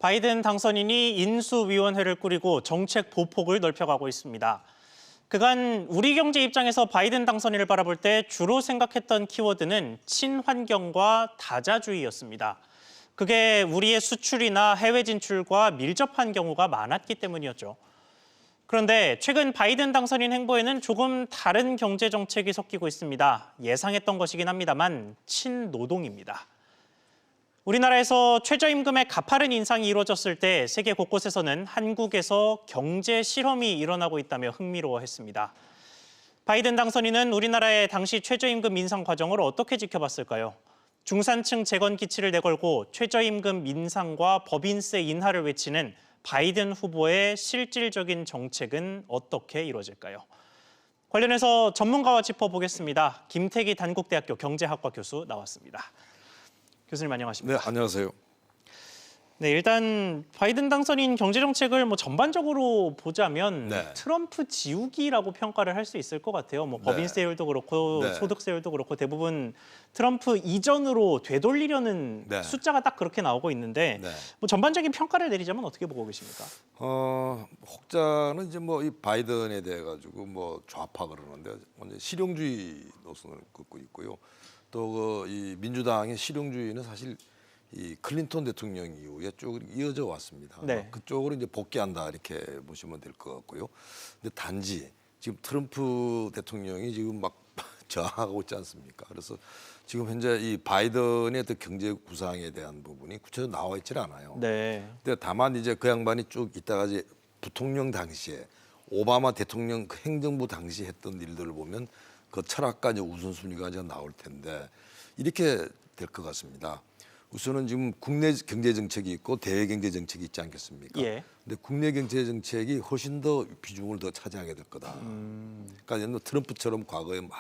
바이든 당선인이 인수위원회를 꾸리고 정책 보폭을 넓혀가고 있습니다. 그간 우리 경제 입장에서 바이든 당선인을 바라볼 때 주로 생각했던 키워드는 친환경과 다자주의였습니다. 그게 우리의 수출이나 해외 진출과 밀접한 경우가 많았기 때문이었죠. 그런데 최근 바이든 당선인 행보에는 조금 다른 경제 정책이 섞이고 있습니다. 예상했던 것이긴 합니다만 친노동입니다. 우리나라에서 최저임금의 가파른 인상이 이루어졌을 때 세계 곳곳에서는 한국에서 경제 실험이 일어나고 있다며 흥미로워했습니다. 바이든 당선인은 우리나라의 당시 최저임금 인상 과정을 어떻게 지켜봤을까요? 중산층 재건 기치를 내걸고 최저임금 인상과 법인세 인하를 외치는 바이든 후보의 실질적인 정책은 어떻게 이루어질까요? 관련해서 전문가와 짚어보겠습니다. 김태기 단국대학교 경제학과 교수 나왔습니다. 교수님 안녕하십니까? 네, 안녕하세요. 네, 일단 바이든 당선인 경제 정책을 전반적으로 보자면 네. 트럼프 지우기라고 평가를 할 수 있을 것 같아요. 법인세율도 그렇고 네. 소득세율도 그렇고 대부분 트럼프 이전으로 되돌리려는 네. 숫자가 딱 그렇게 나오고 있는데 네. 전반적인 평가를 내리자면 어떻게 보고 계십니까? 혹자는 이제 이 바이든에 대해 가지고 좌파 그러는데 먼저 실용주의 노선을 긋고 있고요. 또 이 민주당의 실용주의는 사실 이 클린턴 대통령 이후에 쭉 이어져 왔습니다. 네. 그쪽으로 이제 복귀한다 이렇게 보시면 될 것 같고요. 근데 단지 지금 트럼프 대통령이 지금 막 저항하고 있지 않습니까? 그래서 지금 현재 이 바이든의 어떤 경제 구상에 대한 부분이 구체적으로 나와 있지는 않아요. 네. 근데 다만 이제 그 양반이 쭉 있다가 이제 부통령 당시에 오바마 대통령 그 행정부 당시 했던 일들을 보면 그 철학과 이제 우선순위가 이제 나올 텐데 이렇게 될 것 같습니다. 우선은 지금 국내 경제 정책이 있고 대외 경제 정책이 있지 않겠습니까? 예. 근데 국내 경제 정책이 훨씬 더 비중을 더 차지하게 될 거다. 그러니까 옛날 트럼프처럼 과거에 막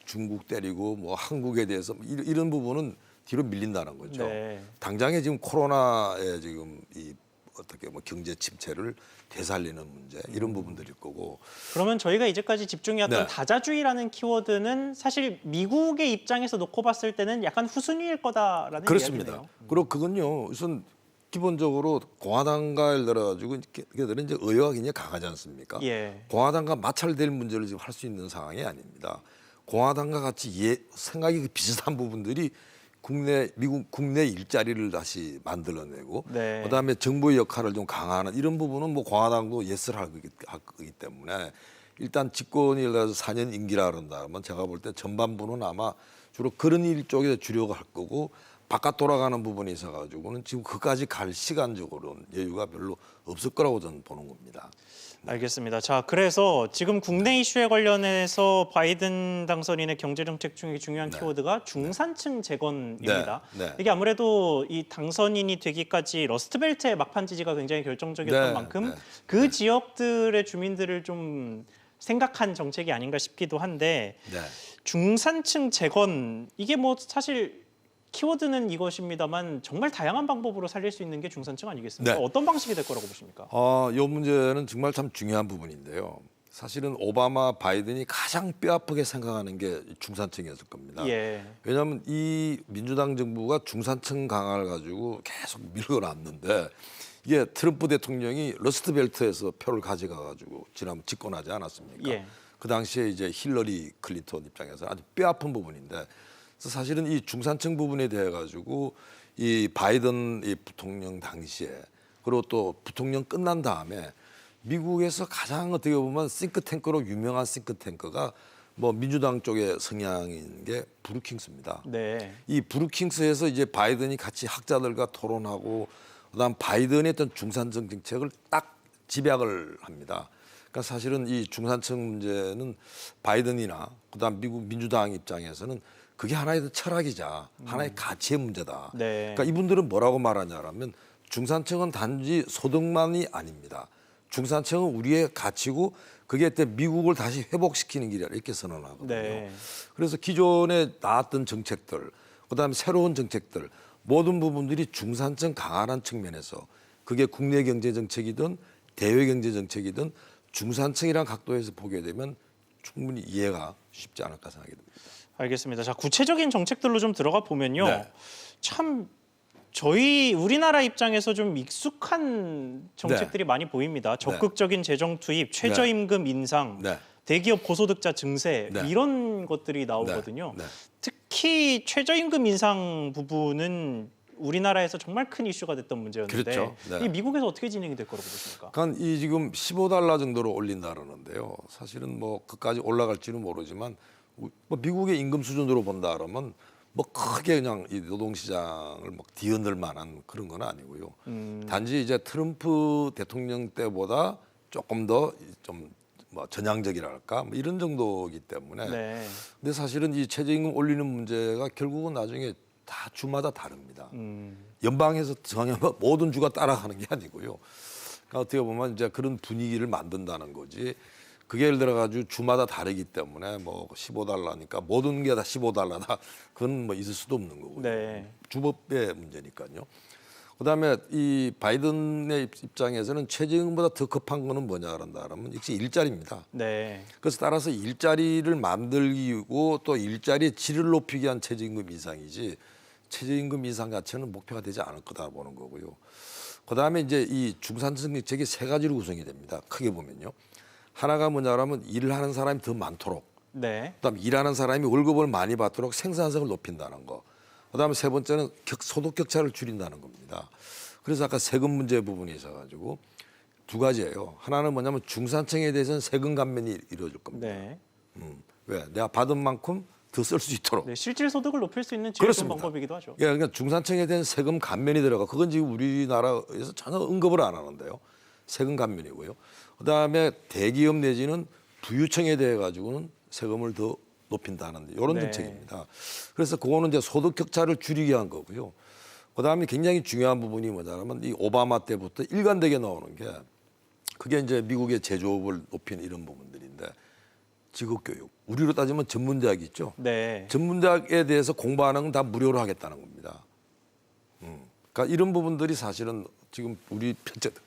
중국 때리고 한국에 대해서 이런 부분은 뒤로 밀린다는 거죠. 네. 당장에 지금 코로나에 지금 이 어떻게 경제 침체를 되살리는 문제 이런 부분들일 거고. 그러면 저희가 이제까지 집중해왔던 네. 다자주의라는 키워드는 사실 미국의 입장에서 놓고 봤을 때는 약간 후순위일 거다라는 그렇습니다. 이야기네요. 그리고 그건요, 우선 기본적으로 공화당과 예를 들어가지고 걔들은 이제 의회가 굉장히 강하지 않습니까? 예. 공화당과 마찰될 문제를 지금 할 수 있는 상황이 아닙니다. 공화당과 같이 생각이 비슷한 부분들이 미국 국내 일자리를 다시 만들어내고 네. 그다음에 정부의 역할을 좀 강화하는 이런 부분은 공화당도 예스를 할 거기 때문에 일단 집권이 예를 들어서 4년 임기라 그런다면 제가 볼 때 전반부는 아마 주로 그런 일 쪽에 주력을 할 거고 바깥 돌아가는 부분이 있어가지고는 지금 그까지 갈 시간적으로는 여유가 별로 없을 거라고 저는 보는 겁니다. 알겠습니다. 자, 그래서 지금 국내 이슈에 관련해서 바이든 당선인의 경제정책 중에 중요한 키워드가 중산층 재건입니다. 네. 이게 아무래도 이 당선인이 되기까지 러스트벨트의 막판 지지가 굉장히 결정적이었던 네. 만큼 네. 그 지역들의 주민들을 좀 생각한 정책이 아닌가 싶기도 한데 네. 중산층 재건 이게 사실 키워드는 이것입니다만 정말 다양한 방법으로 살릴 수 있는 게 중산층 아니겠습니까? 네. 어떤 방식이 될 거라고 보십니까? 이 문제는 정말 참 중요한 부분인데요. 사실은 오바마, 바이든이 가장 뼈아프게 생각하는 게 중산층이었을 겁니다. 예. 왜냐하면 이 민주당 정부가 중산층 강화를 가지고 계속 밀어놨는데 이게 트럼프 대통령이 러스트벨트에서 표를 가져가가지고 지난번 집권하지 않았습니까? 예. 그 당시에 이제 힐러리 클린턴 입장에서 아주 뼈아픈 부분인데 그래서 사실은 이 중산층 부분에 대해 가지고 이 바이든 이 부통령 당시에 그리고 또 부통령 끝난 다음에 미국에서 가장 어떻게 보면 싱크탱크로 유명한 싱크탱크가 민주당 쪽의 성향인 게 브루킹스입니다. 네. 이 브루킹스에서 이제 바이든이 같이 학자들과 토론하고 그다음 바이든의 어떤 중산층 정책을 딱 집약을 합니다. 그러니까 사실은 이 중산층 문제는 바이든이나 그다음 미국 민주당 입장에서는 그게 하나의 철학이자 하나의 가치의 문제다. 네. 그러니까 이분들은 뭐라고 말하냐면 중산층은 단지 소득만이 아닙니다. 중산층은 우리의 가치고 그게 때 미국을 다시 회복시키는 길이라 이렇게 선언하거든요. 네. 그래서 기존에 나왔던 정책들, 그다음에 새로운 정책들 모든 부분들이 중산층 강화하는 측면에서 그게 국내 경제 정책이든 대외 경제 정책이든 중산층이란 각도에서 보게 되면 충분히 이해가 쉽지 않을까 생각이 듭니다. 알겠습니다. 자, 구체적인 정책들로 좀 들어가 보면요. 네. 참 우리나라 입장에서 좀 익숙한 정책들이 많이 보입니다. 적극적인 재정 투입, 최저임금 인상, 네. 대기업 고소득자 증세 네. 이런 것들이 나오거든요. 네. 특히 최저임금 인상 부분은 우리나라에서 정말 큰 이슈가 됐던 문제였는데 그렇죠. 네. 이 미국에서 어떻게 진행이 될 거라고 보십니까? 그러니까 이 지금 15달러 정도로 올린다 그러는데요. 사실은 뭐 그까지 올라갈지는 모르지만 뭐 미국의 임금 수준으로 본다 그러면 뭐 크게 그냥 이 노동시장을 막 뒤흔들 만한 그런 건 아니고요. 단지 이제 트럼프 대통령 때보다 조금 더 좀 뭐 전향적이랄까 뭐 이런 정도이기 때문에. 네. 근데 사실은 이 최저임금 올리는 문제가 결국은 나중에 다 주마다 다릅니다. 연방에서 정하면 모든 주가 따라가는 게 아니고요. 그러니까 어떻게 보면 이제 그런 분위기를 만든다는 거지. 그게 예를 들어 가지고 주마다 다르기 때문에 뭐 15달러니까 모든 게 다 15달러다. 그건 뭐 있을 수도 없는 거고요. 네. 주법의 문제니까요. 그다음에 이 바이든의 입장에서는 최저임금보다 더 급한 거는 뭐냐 그런다 그러면 역시 일자리입니다. 네. 그래서 따라서 일자리를 만들고 또 일자리의 질을 높이기 위한 최저임금 인상이지 최저임금 인상 자체는 목표가 되지 않을 거다 보는 거고요. 그다음에 이제 이 중산층 정책이 세 가지로 구성이 됩니다. 크게 보면요. 하나가 뭐냐라면 일을 하는 사람이 더 많도록, 네. 그다음 일하는 사람이 월급을 많이 받도록 생산성을 높인다는 거. 그다음에 세 번째는 소득 격차를 줄인다는 겁니다. 그래서 아까 세금 문제 부분이 있어가지고 두 가지예요. 하나는 뭐냐면 중산층에 대해서는 세금 감면이 이루어질 겁니다. 네. 왜? 내가 받은 만큼 더 쓸 수 있도록. 네. 실질 소득을 높일 수 있는 제일 좋은 그렇습니다. 방법이기도 하죠. 예, 그러니까 중산층에 대한 세금 감면이 들어가. 그건 지금 우리나라에서 전혀 언급을 안 하는데요. 세금 감면이고요. 그다음에 대기업 내지는 부유층에 대해 가지고는 세금을 더 높인다는 이런 네. 정책입니다. 그래서 그거는 이제 소득 격차를 줄이기 위한 거고요. 그다음에 굉장히 중요한 부분이 뭐냐면 이 오바마 때부터 일관되게 나오는 게 그게 이제 미국의 제조업을 높이는 이런 부분들인데 직업교육. 우리로 따지면 전문대학 있죠. 네. 전문대학에 대해서 공부하는 건 다 무료로 하겠다는 겁니다. 그러니까 이런 부분들이 사실은 지금 우리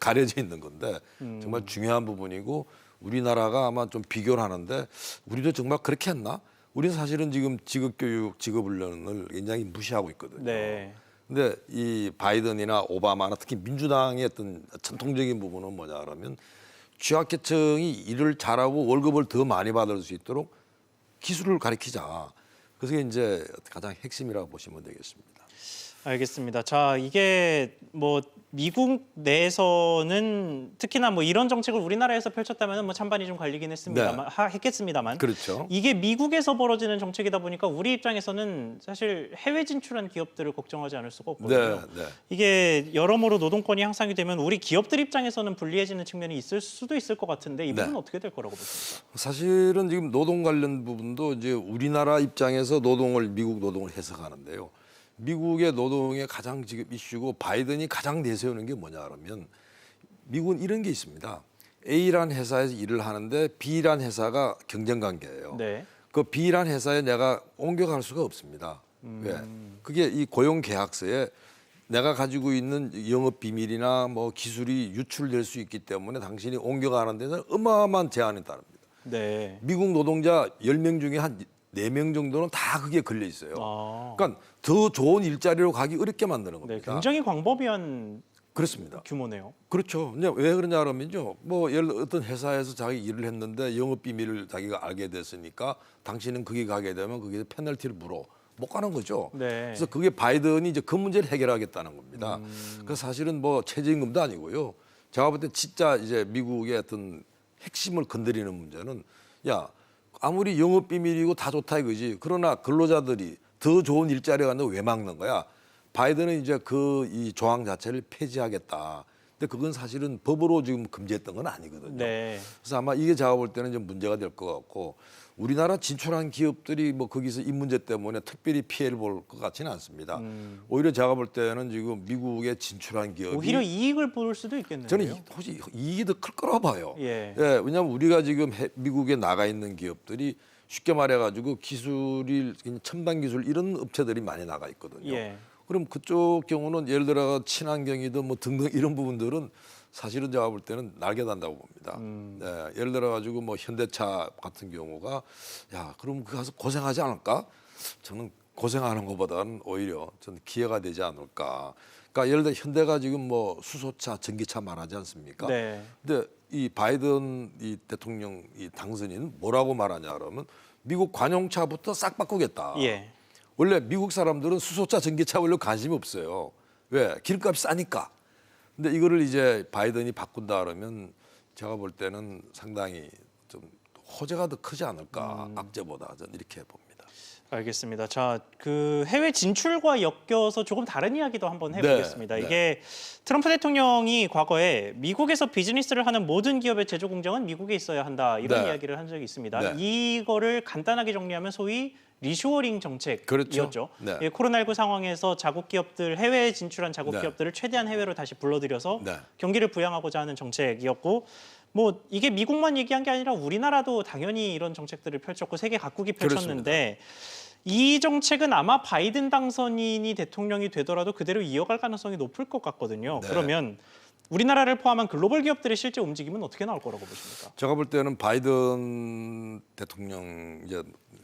가려져 있는 건데 정말 중요한 부분이고 우리나라가 아마 좀 비교를 하는데 우리도 정말 그렇게 했나? 우리는 사실은 지금 직업교육, 직업훈련을 굉장히 무시하고 있거든요. 네. 근데 이 바이든이나 오바마나 특히 민주당의 어떤 전통적인 부분은 뭐냐 그러면 취약계층이 일을 잘하고 월급을 더 많이 받을 수 있도록 기술을 가르치자. 그래서 이제 가장 핵심이라고 보시면 되겠습니다. 알겠습니다. 자, 이게 뭐 미국 내에서는 특히나 뭐 이런 정책을 우리나라에서 펼쳤다면 뭐 찬반이 좀 갈리긴 했습니다만, 했겠습니다만, 그렇죠. 이게 미국에서 벌어지는 정책이다 보니까 우리 입장에서는 사실 해외 진출한 기업들을 걱정하지 않을 수가 없거든요. 네. 이게 여러모로 노동권이 향상이 되면 우리 기업들 입장에서는 불리해지는 측면이 있을 수도 있을 것 같은데 이 부분은 어떻게 될 거라고 보십니까? 사실은 지금 노동 관련 부분도 이제 우리나라 입장에서 미국 노동을 해석하는데요. 미국의 노동의 가장 지금 이슈고 바이든이 가장 내세우는 게 뭐냐 그러면 미국은 이런 게 있습니다. A라는 회사에서 일을 하는데 B라는 회사가 경쟁 관계예요. 네. 그 B라는 회사에 내가 옮겨갈 수가 없습니다. 왜? 그게 이 고용 계약서에 내가 가지고 있는 영업 비밀이나 뭐 기술이 유출될 수 있기 때문에 당신이 옮겨가는 데는 어마어마한 제한이 따릅니다. 네. 미국 노동자 10명 중에 한 4명 정도는 다 그게 걸려 있어요. 아, 그러니까 더 좋은 일자리로 가기 어렵게 만드는 네, 겁니다. 굉장히 광범위한 그렇습니다. 규모네요. 그렇죠. 이제 왜 그러냐 그러면요. 뭐 예를 들어 어떤 회사에서 자기 일을 했는데 영업 비밀을 자기가 알게 됐으니까 당신은 거기 가게 되면 거기에 페널티를 물어 못 가는 거죠. 네. 그래서 그게 바이든이 이제 그 문제를 해결하겠다는 겁니다. 그래서 사실은 뭐 최저임금도 아니고요. 제가 볼 때 진짜 이제 미국의 어떤 핵심을 건드리는 문제는 야 아무리 영업 비밀이고 다 좋다 이거지. 그러나 근로자들이 더 좋은 일자리가 간다고 왜 막는 거야? 바이든은 이제 이 조항 자체를 폐지하겠다. 근데 그건 사실은 법으로 지금 금지했던 건 아니거든요. 네. 그래서 아마 이게 제가 볼 때는 좀 문제가 될 것 같고 우리나라 진출한 기업들이 뭐 거기서 이 문제 때문에 특별히 피해를 볼 것 같지는 않습니다. 오히려 제가 볼 때는 지금 미국에 진출한 기업이 오히려 이익을 볼 수도 있겠네요. 저는 혹시 이익이 더 클 거라고 봐요. 예. 왜냐하면 우리가 지금 미국에 나가 있는 기업들이 쉽게 말해가지고 기술이 첨단 기술 이런 업체들이 많이 나가 있거든요. 예. 그럼 그쪽 경우는 예를 들어 친환경이든 뭐 등등 이런 부분들은 사실은 제가 볼 때는 날개 단다고 봅니다. 네, 예를 들어 가지고 뭐 현대차 같은 경우가 야 그럼 그 가서 고생하지 않을까? 저는 고생하는 것보다는 오히려 저는 기회가 되지 않을까. 그러니까 예를 들어 현대가 지금 뭐 수소차, 전기차 말하지 않습니까? 네. 근데 이 바이든 이 대통령 이 당선인 뭐라고 말하냐 그러면 미국 관용차부터 싹 바꾸겠다. 예. 원래 미국 사람들은 수소차, 전기차 원래 관심이 없어요. 왜? 기름값이 싸니까. 근데 이거를 이제 바이든이 바꾼다 그러면 제가 볼 때는 상당히 좀 호재가 더 크지 않을까 악재보다 저는 이렇게 봅니다. 알겠습니다. 자, 그 해외 진출과 엮여서 조금 다른 이야기도 한번 해보겠습니다. 네. 이게 트럼프 대통령이 과거에 미국에서 비즈니스를 하는 모든 기업의 제조 공장은 미국에 있어야 한다 이런 네. 이야기를 한 적이 있습니다. 네. 이거를 간단하게 정리하면 소위 리쇼어링 정책이었죠. 그렇죠. 네. 예, 코로나19 상황에서 자국 기업들 해외에 진출한 자국 네. 기업들을 최대한 해외로 다시 불러들여서 네. 경기를 부양하고자 하는 정책이었고 뭐 이게 미국만 얘기한 게 아니라 우리나라도 당연히 이런 정책들을 펼쳤고 세계 각국이 펼쳤는데 이 정책은 아마 바이든 당선인이 대통령이 되더라도 그대로 이어갈 가능성이 높을 것 같거든요. 네. 그러면 우리나라를 포함한 글로벌 기업들의 실제 움직임은 어떻게 나올 거라고 보십니까? 제가 볼 때는 바이든 대통령 이제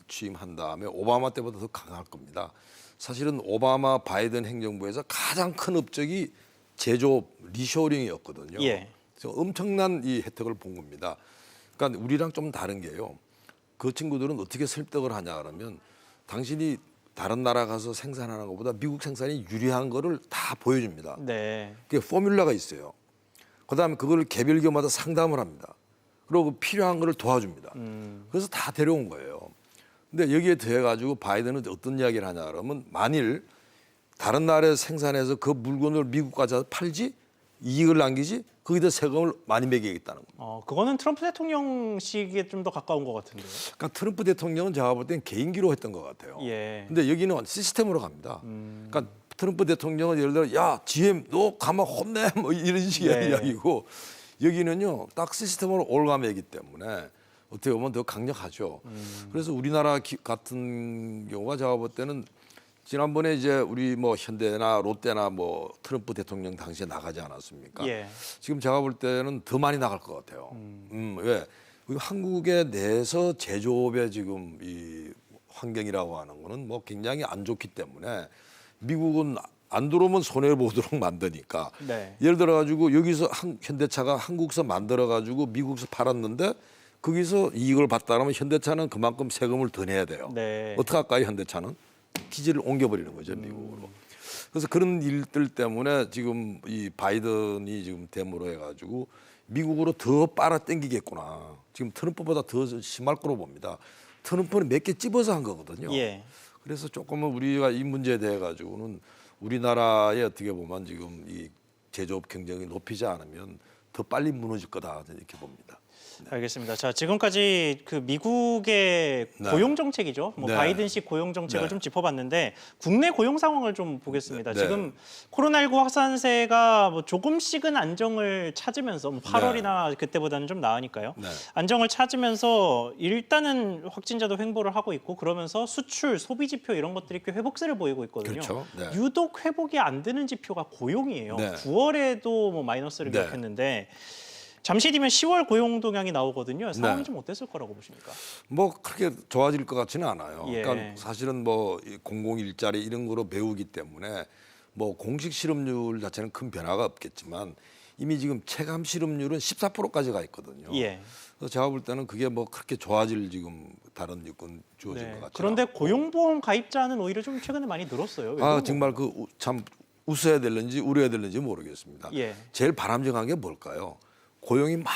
취임한 다음에 오바마 때보다 더 강할 겁니다. 사실은 오바마 바이든 행정부에서 가장 큰 업적이 제조업 리쇼링이었거든요. 예. 그래서 엄청난 이 혜택을 본 겁니다. 그러니까 우리랑 좀 다른 게요. 그 친구들은 어떻게 설득을 하냐 그러면 당신이 다른 나라 가서 생산하는 것보다 미국 생산이 유리한 거를 다 보여줍니다. 네. 그게 포뮬라가 있어요. 그다음에 그걸 개별 기업마다 상담을 합니다. 그리고 필요한 거를 도와줍니다. 그래서 다 데려온 거예요. 근데 여기에 더해 가지고 바이든은 어떤 이야기를 하냐 그러면 만일 다른 나라에 생산해서 그 물건을 미국 가서 팔지 이익을 남기지 거기다 세금을 많이 매기겠다는 겁니다. 그거는 트럼프 대통령 시기에 좀 더 가까운 것 같은데요. 그러니까 트럼프 대통령은 제가 볼 땐 개인기로 했던 것 같아요. 예. 근데 여기는 시스템으로 갑니다. 그러니까 트럼프 대통령은 예를 들어 야 GM 너 가만 혼내 뭐 이런 식의 네. 이야기고 여기는요 딱 시스템으로 올가매기 때문에 어떻게 보면 더 강력하죠. 그래서 우리나라 같은 경우가 제가 볼 때는 지난번에 이제 우리 뭐 현대나 롯데나 뭐 트럼프 대통령 당시에 나가지 않았습니까? 예. 지금 제가 볼 때는 더 많이 나갈 것 같아요. 왜? 우리 한국에 내에서 제조업의 지금 이 환경이라고 하는 거는 뭐 굉장히 안 좋기 때문에 미국은 안 들어오면 손해 보도록 만드니까. 네. 예를 들어 가지고 여기서 현대차가 한국서 만들어 가지고 미국에서 팔았는데 거기서 이익을 봤다 그러면 현대차는 그만큼 세금을 더 내야 돼요. 네. 어떻게 할까요, 현대차는? 기지를 옮겨버리는 거죠, 미국으로. 그래서 그런 일들 때문에 지금 이 바이든이 지금 대모로 해가지고 미국으로 더 빨아당기겠구나. 지금 트럼프보다 더 심할 거로 봅니다. 트럼프는 몇 개 찝어서 한 거거든요. 예. 그래서 조금은 우리가 이 문제에 대해 가지고는 우리나라에 어떻게 보면 지금 이 제조업 경쟁이 높이지 않으면 더 빨리 무너질 거다 저는 이렇게 봅니다. 알겠습니다. 자, 지금까지 그 미국의 네. 고용 정책이죠. 뭐 네. 바이든식 고용 정책을 네. 좀 짚어봤는데 국내 고용 상황을 좀 보겠습니다. 네. 지금 코로나19 확산세가 뭐 조금씩은 안정을 찾으면서 뭐 8월이나 그때보다는 좀 나으니까요. 네. 안정을 찾으면서 일단은 확진자도 횡보를 하고 있고 그러면서 수출, 소비 지표 이런 것들이 꽤 회복세를 보이고 있거든요. 그렇죠. 네. 유독 회복이 안 되는 지표가 고용이에요. 네. 9월에도 뭐 마이너스를 네. 기록했는데 잠시 뒤면 10월 고용 동향이 나오거든요. 상황이 네. 좀 어땠을 거라고 보십니까? 뭐 그렇게 좋아질 것 같지는 않아요. 예. 그러니까 사실은 뭐 공공 일자리 이런 거로 배우기 때문에 뭐 공식 실업률 자체는 큰 변화가 없겠지만 이미 지금 체감 실업률은 14%까지 가 있거든요. 예. 그래서 제가 볼 때는 그게 뭐 그렇게 좋아질 지금 다른 요건 주어진 것 같아요. 그런데 고용보험 가입자는 오히려 좀 최근에 많이 늘었어요. 왜 그런 정말 그 참 웃어야 될는지 울어야 될는지 모르겠습니다. 예. 제일 바람직한 게 뭘까요? 고용이 막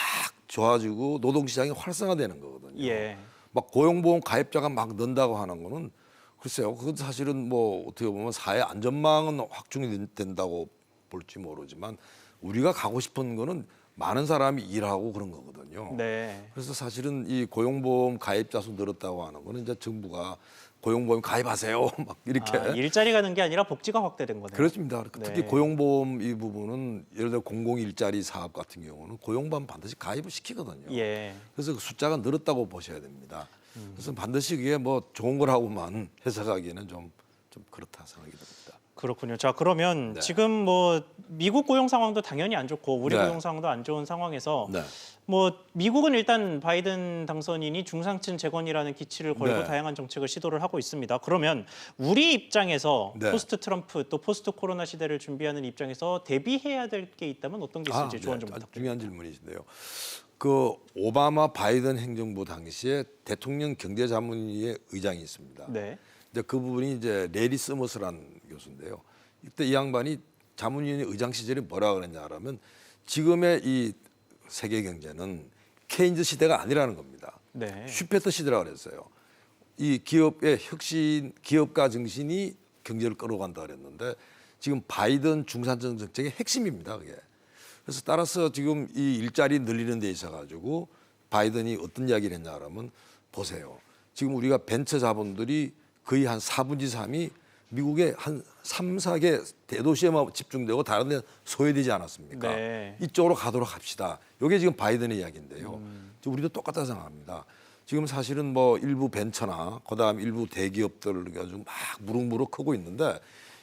좋아지고 노동시장이 활성화되는 거거든요. 예. 막 고용보험 가입자가 막 는다고 하는 거는 글쎄요. 그건 사실은 뭐 어떻게 보면 사회 안전망은 확충이 된다고 볼지 모르지만 우리가 가고 싶은 거는 많은 사람이 일하고 그런 거거든요. 네. 그래서 사실은 이 고용보험 가입자 수 늘었다고 하는 거는 이제 정부가 고용보험 가입하세요. 막 이렇게. 일자리 가는 게 아니라 복지가 확대된 거네요. 그렇습니다. 특히 네. 고용보험 이 부분은 예를 들어 공공 일자리 사업 같은 경우는 고용보험 반드시 가입을 시키거든요. 예. 그래서 그 숫자가 늘었다고 보셔야 됩니다. 그래서 반드시 그게 뭐 좋은 거라고만 해석하기에는 좀 그렇다 생각이 듭니다. 그렇군요. 자, 그러면 네. 지금 뭐 미국 고용 상황도 당연히 안 좋고 우리 네. 고용 상황도 안 좋은 상황에서 네. 뭐 미국은 일단 바이든 당선인이 중상층 재건이라는 기치를 걸고 네. 다양한 정책을 시도를 하고 있습니다. 그러면 우리 입장에서 네. 포스트 트럼프 또 포스트 코로나 시대를 준비하는 입장에서 대비해야 될 게 있다면 어떤 게 있을지 조언 좀 아주 부탁드립니다. 중요한 질문이신데요. 그 오바마 바이든 행정부 당시에 대통령 경제자문위의 의장이 있습니다. 네. 이제 그 부분이 이제 레리 서머스란 교수인데요. 이때 이 양반이 자문위원회 의장 시절에 뭐라 그랬냐 하면 지금의 이 세계 경제는 케인즈 시대가 아니라는 겁니다. 네. 슈페터 시대라고 그랬어요. 이 기업의 혁신, 기업가 정신이 경제를 끌어간다 그랬는데 지금 바이든 중산층 정책의 핵심입니다. 그게. 그래서 따라서 지금 이 일자리 늘리는 데 있어 가지고 바이든이 어떤 이야기를 했냐 하면 보세요. 지금 우리가 벤처 자본들이 거의 한 4분의 3이 미국의 한 3, 4개 대도시에만 집중되고 다른 데는 소외되지 않았습니까? 네. 이쪽으로 가도록 합시다. 이게 지금 바이든의 이야기인데요. 지금 우리도 똑같다 생각합니다. 지금 사실은 뭐 일부 벤처나 그다음 일부 대기업들 가지고 막 무럭무럭 크고 있는데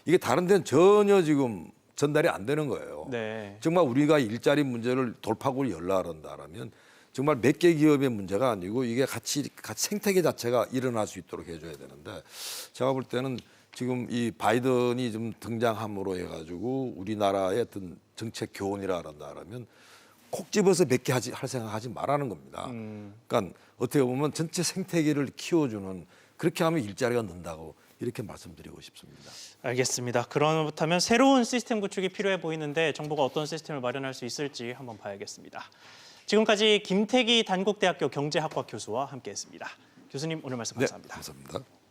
이게 다른 데는 전혀 지금 전달이 안 되는 거예요. 네. 정말 우리가 일자리 문제를 돌파구를 열라 한다라면 정말 몇 개 기업의 문제가 아니고 이게 같이 생태계 자체가 일어날 수 있도록 해줘야 되는데 제가 볼 때는 지금 이 바이든이 좀 등장함으로 해가지고 우리나라의 어떤 정책 교훈이라 한다라면 콕 집어서 몇 개 할 생각하지 말라는 겁니다. 그러니까 어떻게 보면 전체 생태계를 키워주는 그렇게 하면 일자리가 는다고 이렇게 말씀드리고 싶습니다. 알겠습니다. 그렇다면 새로운 시스템 구축이 필요해 보이는데 정부가 어떤 시스템을 마련할 수 있을지 한번 봐야겠습니다. 지금까지 김태기 단국대학교 경제학과 교수와 함께했습니다. 교수님 오늘 말씀 감사합니다. 네, 감사합니다.